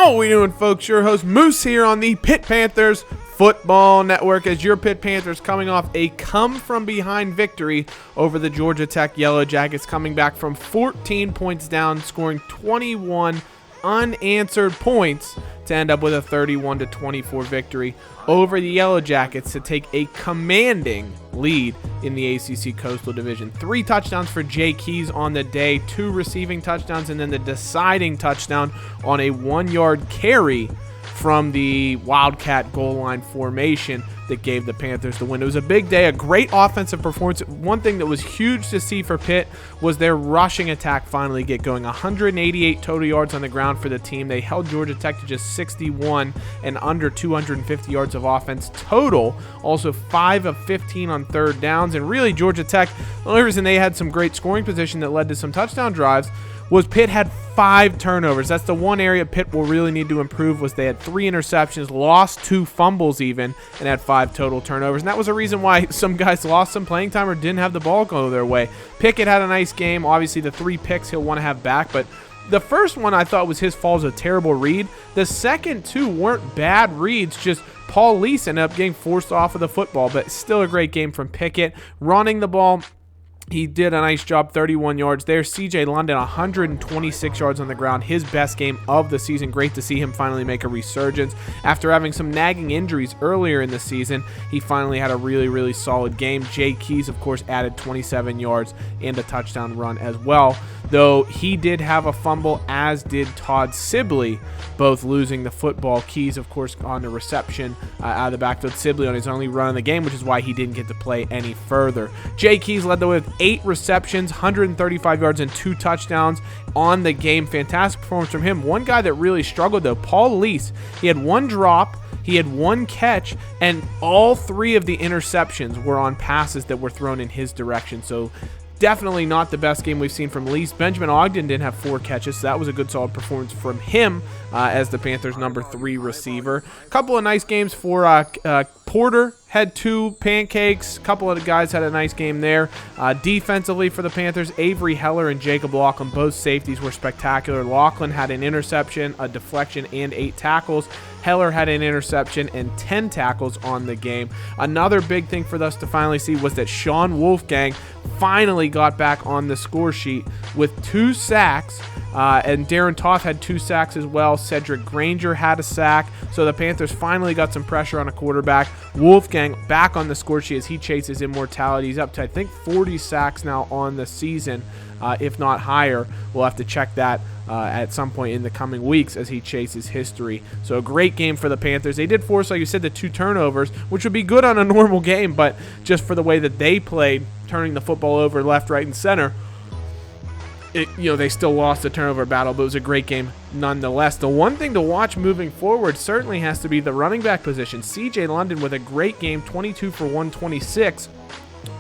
How we doing, folks? Your host Moose here on the Pitt Panthers Football Network, as your Pitt Panthers coming off a come-from-behind victory over the Georgia Tech Yellow Jackets, coming back from 14 points down, scoring 21 unanswered points to end up with a 31-24 victory over the Yellow Jackets to take a commanding lead in the ACC Coastal Division. 3 touchdowns for Jay Keys on the day, 2 receiving touchdowns, and then the deciding touchdown on a 1-yard carry from the Wildcat goal line formation that gave the Panthers the win. It was a big day, a great offensive performance. One thing that was huge to see for Pitt was their rushing attack finally get going. 188 total yards on the ground for the team. They held Georgia Tech to just 61 and under 250 yards of offense total. Also 5 of 15 on third downs. And really, Georgia Tech, the only reason they had some great scoring position that led to some touchdown drives was Pitt had 5 turnovers. That's the one area Pitt will really need to improve, was they had 3 interceptions, lost 2 fumbles even, and had 5 total turnovers. And that was a reason why some guys lost some playing time or didn't have the ball go their way. Pickett had a nice game. Obviously, the 3 picks he'll want to have back, but the first one I thought was his fault, was a terrible read. The second 2 weren't bad reads, just Paul Lease ended up getting forced off of the football, but still a great game from Pickett. Running the ball, he did a nice job, 31 yards there. CJ London, 126 yards on the ground, his best game of the season. Great to see him finally make a resurgence. After having some nagging injuries earlier in the season, he finally had a really, really solid game. Jay Keys, of course, added 27 yards and a touchdown run as well, though he did have a fumble, as did Todd Sibley, both losing the football. Keys, of course, on the reception out of the backfield. Sibley on his only run of the game, which is why he didn't get to play any further. Jay Keys led the way with 8 receptions, 135 yards, and 2 touchdowns on the game. Fantastic performance from him. One guy that really struggled, though, Paul Lease. He had 1 drop, he had 1 catch, and all 3 of the interceptions were on passes that were thrown in his direction. So definitely not the best game we've seen from Lease. Benjamin Ogden didn't have 4 catches, so that was a good, solid performance from him as the Panthers' number 3 receiver. A couple of nice games for Porter. Had 2 pancakes. A couple of the guys had a nice game there. Defensively for the Panthers, Avery Heller and Jacob Laughlin, both safeties, were spectacular. Laughlin had an interception, a deflection, and 8 tackles. Heller had an interception and 10 tackles on the game. Another big thing for us to finally see was that Sean Wolfgang finally got back on the score sheet with 2 sacks. And Darren Toth had 2 sacks as well. Cedric Granger had a sack. So the Panthers finally got some pressure on a quarterback. Wolfgang back on the score sheet as he chases immortality. He's up to, I think, 40 sacks now on the season, if not higher. We'll have to check that at some point in the coming weeks as he chases history. So a great game for the Panthers. They did force, like you said, the 2 turnovers, which would be good on a normal game, but just for the way that they played, turning the football over left, right, and center, they still lost the turnover battle, but it was a great game nonetheless. The one thing to watch moving forward certainly has to be the running back position. CJ London with a great game, 22 for 126.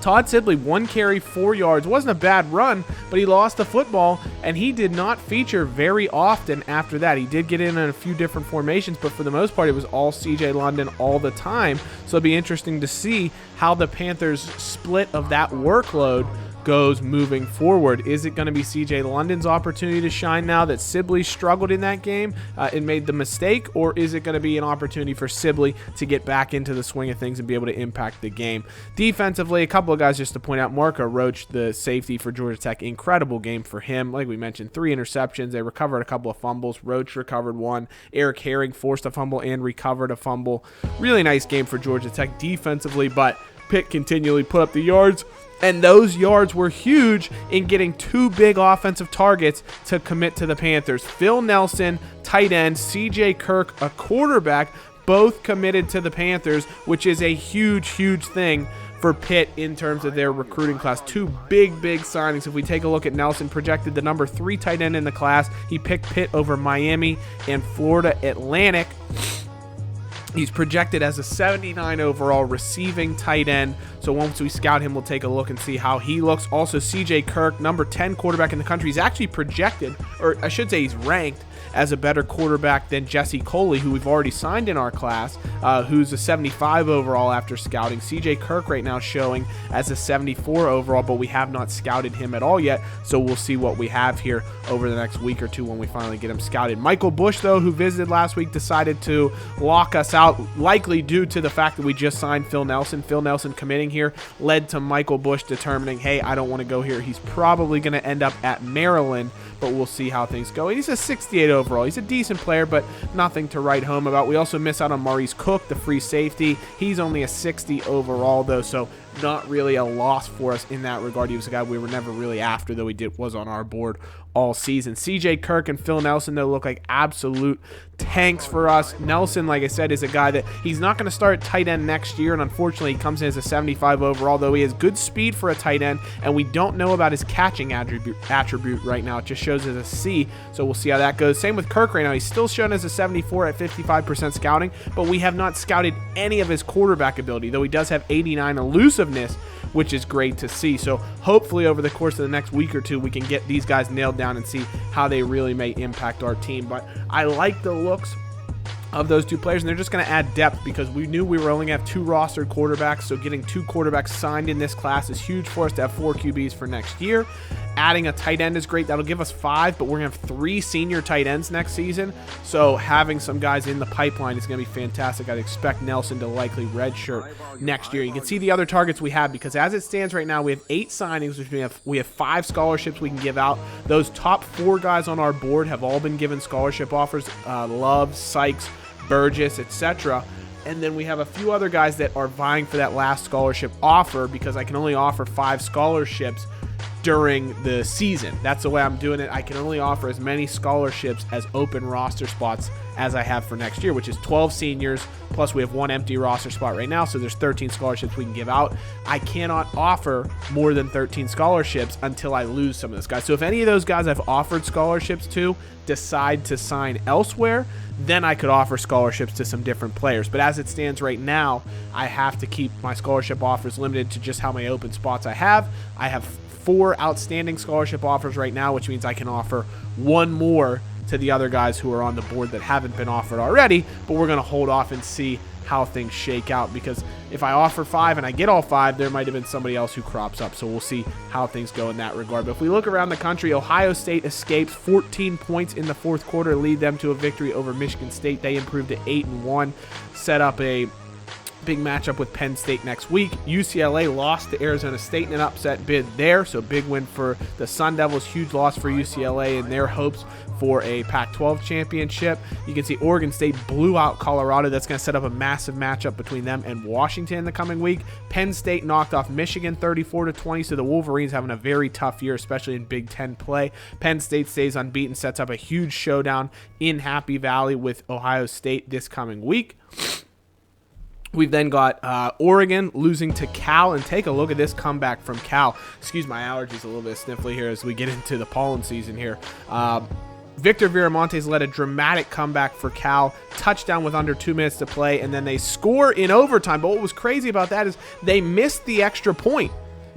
Todd Sibley, 1 carry, 4 yards. Wasn't a bad run, but he lost the football, and he did not feature very often after that. He did get in a few different formations, but for the most part, it was all CJ London all the time. So it'll be interesting to see how the Panthers' split of that workload goes moving forward. Is it going to be CJ London's opportunity to shine now that Sibley struggled in that game and made the mistake, or is it going to be an opportunity for Sibley to get back into the swing of things and be able to impact the game? Defensively, a couple of guys just to point out. Marco Roach, the safety for Georgia Tech, incredible game for him. Like we mentioned, 3 interceptions. They recovered a couple of fumbles. Roach recovered 1. Eric Herring forced a fumble and recovered a fumble. Really nice game for Georgia Tech defensively, but Pitt continually put up the yards. And those yards were huge in getting 2 big offensive targets to commit to the Panthers. Phil Nelson, tight end, CJ Kirk, a quarterback, both committed to the Panthers, which is a huge, huge thing for Pitt in terms of their recruiting class. 2 big signings. If we take a look at Nelson, projected the number 3 tight end in the class. He picked Pitt over Miami and Florida Atlantic. He's projected as a 79 overall receiving tight end. So once we scout him, we'll take a look and see how he looks. Also, CJ Kirk, number 10 quarterback in the country. He's actually projected, or I should say he's ranked as a better quarterback than Jesse Coley, who we've already signed in our class, who's a 75 overall after scouting. CJ Kirk right now showing as a 74 overall, but we have not scouted him at all yet, so we'll see what we have here over the next week or two when we finally get him scouted. Michael Bush, though, who visited last week, decided to lock us out, likely due to the fact that we just signed Phil Nelson. Phil Nelson committing here led to Michael Bush determining, hey, I don't want to go here. He's probably going to end up at Maryland, but we'll see how things go. He's a 68 overall. He's a decent player, but nothing to write home about. We also miss out on Maurice Cook, the free safety. He's only a 60 overall, though, so not really a loss for us in that regard. He was a guy we were never really after, though he was on our board all season. CJ Kirk and Phil Nelson, though, look like absolute tanks for us. Nelson, like I said, is a guy that he's not going to start tight end next year, and unfortunately he comes in as a 75 overall, though he has good speed for a tight end, and we don't know about his catching attribute right now. It just shows as a C, so we'll see how that goes. Same with Kirk right now. He's still shown as a 74 at 55% scouting, but we have not scouted any of his quarterback ability, though he does have 89 elusiveness, which is great to see. So hopefully over the course of the next week or two, we can get these guys nailed down and see how they really may impact our team. But I like the looks of those two players, and they're just going to add depth because we knew we were only going to have 2 rostered quarterbacks, so getting 2 quarterbacks signed in this class is huge for us to have 4 QBs for next year. Adding a tight end is great. That'll give us 5, but we're going to have 3 senior tight ends next season, so having some guys in the pipeline is going to be fantastic. I'd expect Nelson to likely redshirt next year. You can see the other targets we have, because as it stands right now, we have 8 signings, which we have 5 scholarships we can give out. Those top 4 guys on our board have all been given scholarship offers, Love, Sykes, Burgess, etc. And then we have a few other guys that are vying for that last scholarship offer, because I can only offer 5 scholarships during the season. That's the way I'm doing it. I can only offer as many scholarships as open roster spots as I have for next year, which is 12 seniors, plus we have 1 empty roster spot right now, so there's 13 scholarships we can give out. I cannot offer more than 13 scholarships until I lose some of those guys. So if any of those guys I've offered scholarships to decide to sign elsewhere, then I could offer scholarships to some different players. But as it stands right now, I have to keep my scholarship offers limited to just how many open spots I have. I have 4 outstanding scholarship offers right now, which means I can offer 1 more to the other guys who are on the board that haven't been offered already, but we're going to hold off and see how things shake out, because if I offer 5 and I get all 5, there might have been somebody else who crops up, so we'll see how things go in that regard. But if we look around the country, Ohio State escapes 14 points in the 4th quarter, lead them to a victory over Michigan State. They improved to 8-1, set up a big matchup with Penn State next week. UCLA lost to Arizona State in an upset bid there, so big win for the Sun Devils, huge loss for UCLA and their hopes for a Pac-12 championship. You can see Oregon State blew out Colorado. That's going to set up a massive matchup between them and Washington in the coming week. Penn State knocked off Michigan 34-20, so the Wolverines having a very tough year, especially in Big Ten play. Penn State stays unbeaten, sets up a huge showdown in Happy Valley with Ohio State this coming week. We've then got Oregon losing to Cal, and take a look at this comeback from Cal. Excuse my allergies, a little bit sniffly here as we get into the pollen season here. Victor Viramontes led a dramatic comeback for Cal, touchdown with under 2 minutes to play, and then they score in overtime. But what was crazy about that is they missed the extra point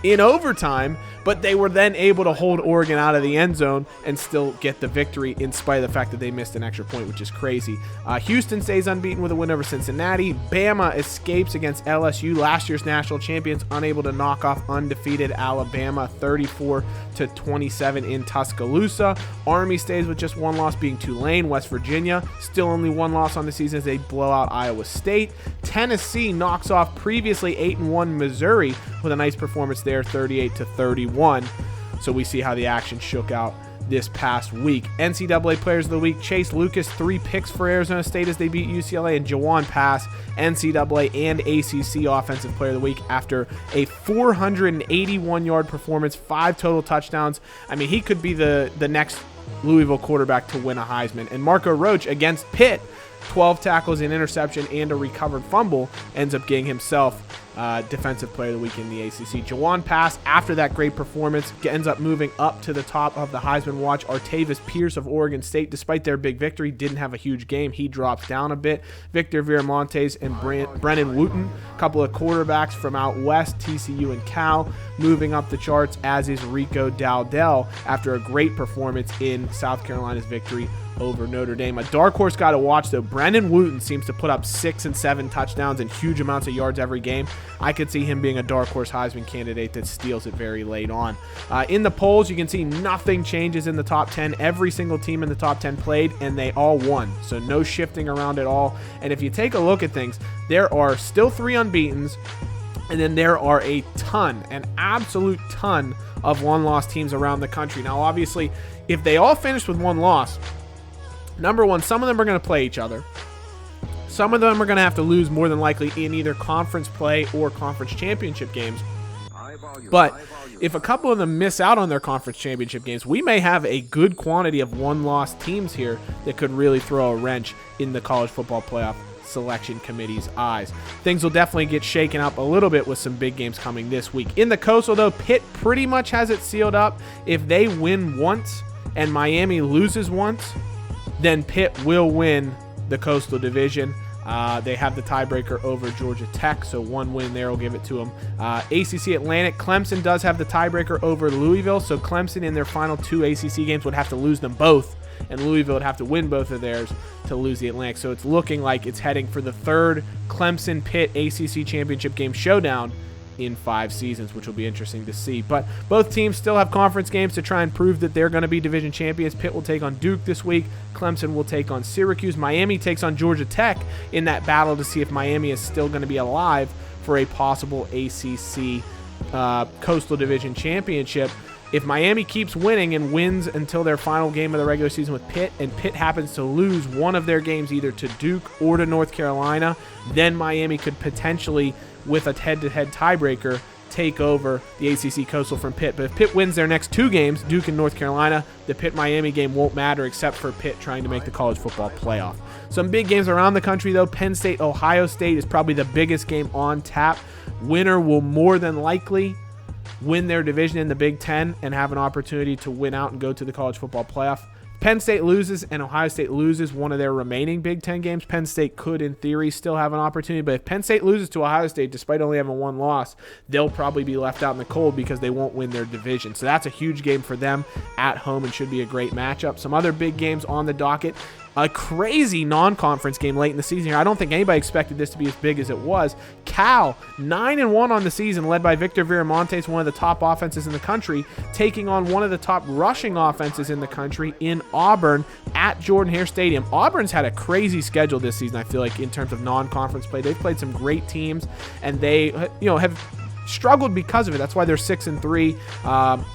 in overtime, but they were then able to hold Oregon out of the end zone and still get the victory in spite of the fact that they missed an extra point, which is crazy. Houston stays unbeaten with a win over Cincinnati. Bama escapes against LSU, last year's national champions, unable to knock off undefeated Alabama 34-27 in Tuscaloosa. Army stays with just 1 loss, being Tulane. West Virginia still only 1 loss on the season as they blow out Iowa State. Tennessee knocks off previously 8-1 Missouri with a nice performance there, 38-31. So we see how the action shook out this past week. NCAA Players of the Week, Chase Lucas, 3 picks for Arizona State as they beat UCLA, and Jawan Pass, NCAA and ACC Offensive Player of the Week after a 481-yard performance, 5 total touchdowns. I mean, he could be the next Louisville quarterback to win a Heisman. And Marco Roach against Pitt, 12 tackles, an interception, and a recovered fumble, ends up getting himself Defensive Player of the Week in the ACC. Jawan Pass, after that great performance, ends up moving up to the top of the Heisman watch. Artavis Pierce of Oregon State, despite their big victory, didn't have a huge game. He drops down a bit. Victor Viramontes and Brennan Wooten, a couple of quarterbacks from out west, TCU and Cal, moving up the charts, as is Rico Dowdell after a great performance in South Carolina's victory over Notre Dame. A dark horse guy to watch, though. Brendan Wooten seems to put up 6 and 7 touchdowns and huge amounts of yards every game. I could see him being a dark horse Heisman candidate that steals it very late on. In the polls, you can see nothing changes in the top 10. Every single team in the top 10 played, and they all won. So no shifting around at all. And if you take a look at things, there are still 3 unbeatens, and then there are an absolute ton of one-loss teams around the country. Now, obviously, if they all finish with 1 loss, number one, some of them are going to play each other. Some of them are going to have to lose more than likely in either conference play or conference championship games. But if a couple of them miss out on their conference championship games, we may have a good quantity of 1-loss teams here that could really throw a wrench in the college football playoff selection committee's eyes. Things will definitely get shaken up a little bit with some big games coming this week. In the Coastal, though, Pitt pretty much has it sealed up. If they win once and Miami loses once, then Pitt will win the Coastal Division. They have the tiebreaker over Georgia Tech, so 1 win there will give it to them. ACC Atlantic, Clemson does have the tiebreaker over Louisville, so Clemson in their final 2 ACC games would have to lose them both, and Louisville would have to win both of theirs to lose the Atlantic. So it's looking like it's heading for the 3rd Clemson-Pitt ACC championship game showdown in 5 seasons, which will be interesting to see. But both teams still have conference games to try and prove that they're going to be division champions. Pitt will take on Duke this week. Clemson will take on Syracuse. Miami takes on Georgia Tech in that battle to see if Miami is still going to be alive for a possible ACC Coastal Division championship. If Miami keeps winning and wins until their final game of the regular season with Pitt, and Pitt happens to lose one of their games either to Duke or to North Carolina, then Miami could potentially, with a head-to-head tiebreaker, take over the ACC Coastal from Pitt. But if Pitt wins their next 2 games, Duke and North Carolina, the Pitt-Miami game won't matter except for Pitt trying to make the college football playoff. Some big games around the country, though. Penn State, Ohio State is probably the biggest game on tap. Winner will more than likely win their division in the Big Ten and have an opportunity to win out and go to the college football playoff. Penn State loses and Ohio State loses one of their remaining Big Ten games, Penn State could, in theory, still have an opportunity. But if Penn State loses to Ohio State, despite only having 1 loss, they'll probably be left out in the cold because they won't win their division. So that's a huge game for them at home and should be a great matchup. Some other big games on the docket. A crazy non-conference game late in the season here. I don't think anybody expected this to be as big as it was. Cal, 9-1 on the season, led by Victor Viramontes, one of the top offenses in the country, taking on one of the top rushing offenses in the country in Auburn at Jordan-Hare Stadium. Auburn's had a crazy schedule this season, I feel like, in terms of non-conference play. They've played some great teams, and they have struggled because of it. That's why they're 6-3.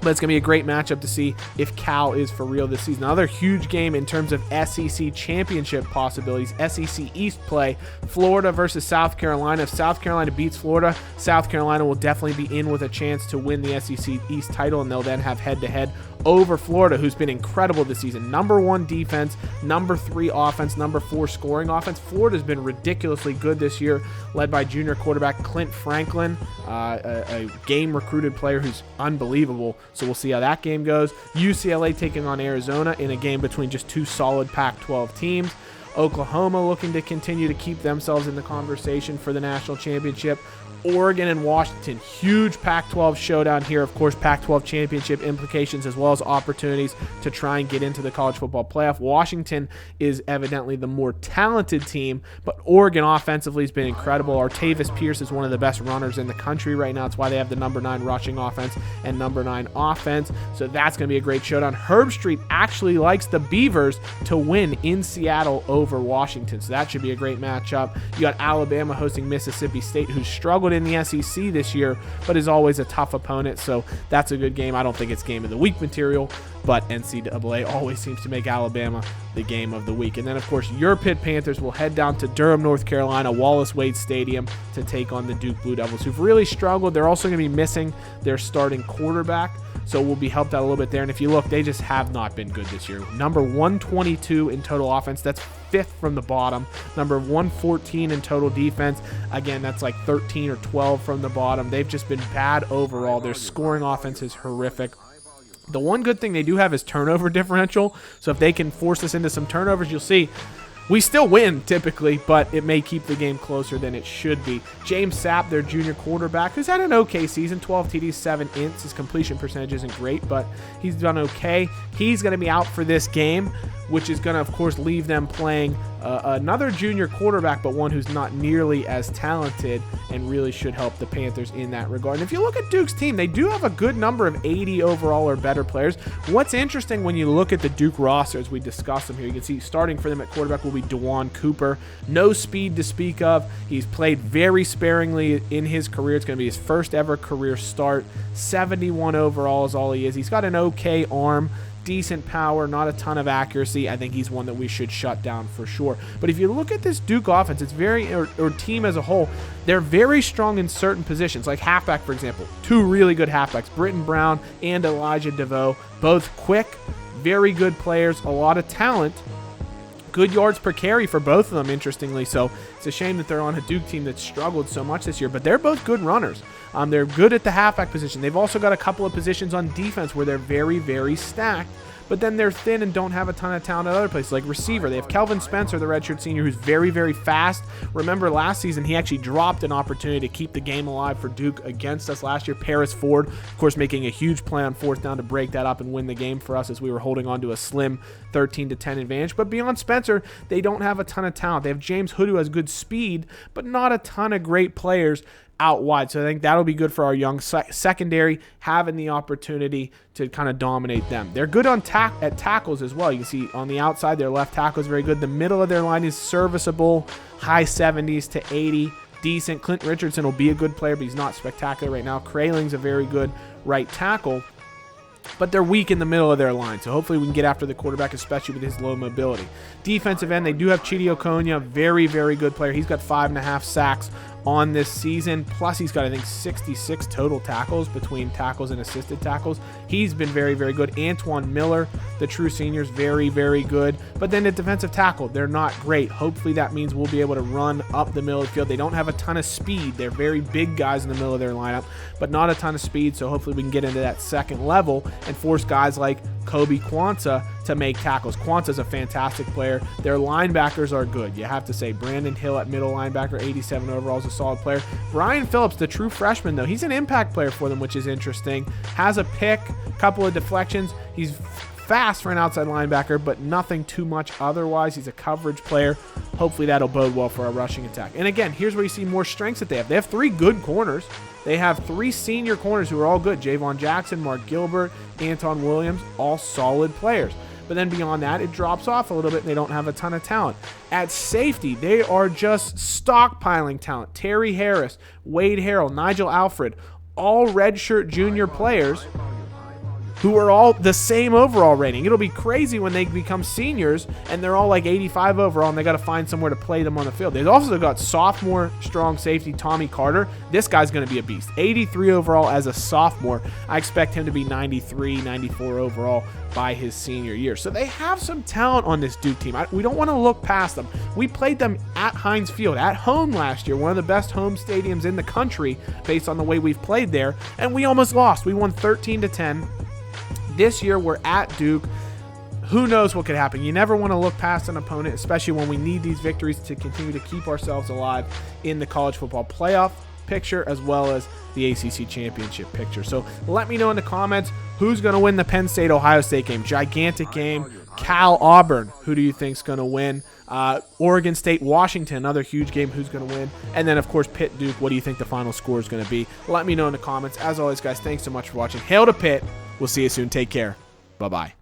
But it's going to be a great matchup to see if Cal is for real this season. Another huge game in terms of SEC championship possibilities. SEC East play, Florida versus South Carolina. If South Carolina beats Florida, South Carolina will definitely be in with a chance to win the SEC East title, and they'll then have head-to-head over Florida, who's been incredible this season. Number 1 defense, number 3 offense, number 4 scoring offense. Florida's been ridiculously good this year, led by junior quarterback Clint Franklin, a game-recruited player who's unbelievable. So we'll see how that game goes. UCLA taking on Arizona in a game between just 2 solid Pac-12 teams. Oklahoma looking to continue to keep themselves in the conversation for the national championship. Oregon and Washington, huge Pac-12 showdown here. Of course, Pac-12 championship implications as well as opportunities to try and get into the college football playoff. Washington is evidently the more talented team, but Oregon offensively has been incredible. Artavis Pierce is one of the best runners in the country right now. That's why they have the number 9 rushing offense and number 9 offense. So that's going to be a great showdown. Herb Street actually likes the Beavers to win in Seattle over Washington. So that should be a great matchup. You got Alabama hosting Mississippi State, who's struggled in the SEC this year, but is always a tough opponent, so that's a good game. I don't think it's game of the week material, but NCAA always seems to make Alabama the game of the week. And then, of course, your Pitt Panthers will head down to Durham, North Carolina, Wallace Wade Stadium to take on the Duke Blue Devils, who've really struggled. They're also going to be missing their starting quarterback, so we'll be helped out a little bit there. And if you look, they just have not been good this year. Number 122 in total offense. That's 5th from the bottom. Number 114 in total defense. Again, that's like 13 or 12 from the bottom. They've just been bad overall. Their scoring offense is horrific. The one good thing they do have is turnover differential. So if they can force us into some turnovers, you'll see We still win typically, but it may keep the game closer than it should be. James Sapp, their junior quarterback, who's had an okay season, 12 TDs, 7 ints. His completion percentage isn't great, but he's done okay. He's going to be out for this game, which is going to, of course, leave them playing another junior quarterback, but one who's not nearly as talented and really should help the Panthers in that regard. And if you look at Duke's team, they do have a good number of 80 overall or better players. What's interesting when you look at the Duke roster, as we discuss them here, you can see starting for them at quarterback will be DeJuan Cooper. No speed to speak of. He's played very sparingly in his career. It's going to be his first ever career start. 71 overall is all he is. He's got an okay arm. Decent power, not a ton of accuracy. I think he's one that we should shut down for sure. But if you look at this Duke offense, it's very, or team as a whole, they're very strong in certain positions, like halfback, for example. 2 really good halfbacks, Britton Brown and Elijah DeVoe, both quick, very good players, a lot of talent. Good yards per carry for both of them, interestingly. So it's a shame that they're on a Duke team that's struggled so much this year, but they're both good runners. They're good at the halfback position. They've also got a couple of positions on defense where they're very, very stacked, but then they're thin and don't have a ton of talent at other places, like receiver. They have Kelvin Spencer, the redshirt senior, who's very, very fast. Remember last season, he actually dropped an opportunity to keep the game alive for Duke against us last year. Paris Ford, of course, making a huge play on 4th down to break that up and win the game for us as we were holding on to a slim 13-10 advantage. But beyond Spencer, they don't have a ton of talent. They have James Hood, who has good speed, but not a ton of great players out wide. So I think that'll be good for our young secondary, having the opportunity to kind of dominate them. They're good on at tackles as well. You can see on the outside, their left tackle is very good. The middle of their line is serviceable, high 70s to 80, decent. Clint Richardson will be a good player, but he's not spectacular right now. Krayling's a very good right tackle, but they're weak in the middle of their line. So hopefully we can get after the quarterback, especially with his low mobility. Defensive end, they do have Chidi Okonya, very, very good player. He's got 5.5 sacks on this season. Plus, he's got, I think, 66 total tackles between tackles and assisted tackles. He's been very, very good. Antoine Miller, the true senior, is very, very good. But then at defensive tackle, they're not great. Hopefully that means we'll be able to run up the middle of the field. They don't have a ton of speed. They're very big guys in the middle of their lineup, but not a ton of speed. So hopefully we can get into that second level and force guys like Kobe Quanza to make tackles. Quanza's a fantastic player. Their linebackers are good. You have to say Brandon Hill at middle linebacker, 87 overall, is a solid player. Brian Phillips, the true freshman, though, he's an impact player for them, which is interesting. Has a pick, couple of deflections. He's fast for an outside linebacker, but nothing too much otherwise. He's a coverage player. Hopefully that'll bode well for our rushing attack. And again, here's where you see more strengths that they have. They have 3 good corners. They have 3 senior corners who are all good. Javon Jackson, Mark Gilbert, Anton Williams, all solid players. But then beyond that, it drops off a little bit and they don't have a ton of talent. At safety, they are just stockpiling talent. Terry Harris, Wade Harrell, Nigel Alfred, all redshirt junior players who are all the same overall rating. It'll be crazy when they become seniors and they're all like 85 overall and they got to find somewhere to play them on the field. They've also got sophomore strong safety Tommy Carter. This guy's going to be a beast. 83 overall as a sophomore. I expect him to be 93, 94 overall by his senior year. So they have some talent on this Duke team. We don't want to look past them. We played them at Heinz Field at home last year, one of the best home stadiums in the country based on the way we've played there, and we almost lost. We won 13-10. This year, we're at Duke. Who knows what could happen? You never want to look past an opponent, especially when we need these victories to continue to keep ourselves alive in the college football playoff picture as well as the ACC championship picture. So let me know in the comments who's going to win the Penn State-Ohio State game. Gigantic game. Cal-Auburn, who do you think is going to win? Oregon State-Washington, another huge game. Who's going to win? And then, of course, Pitt-Duke. What do you think the final score is going to be? Let me know in the comments. As always, guys, thanks so much for watching. Hail to Pitt. We'll see you soon. Take care. Bye-bye.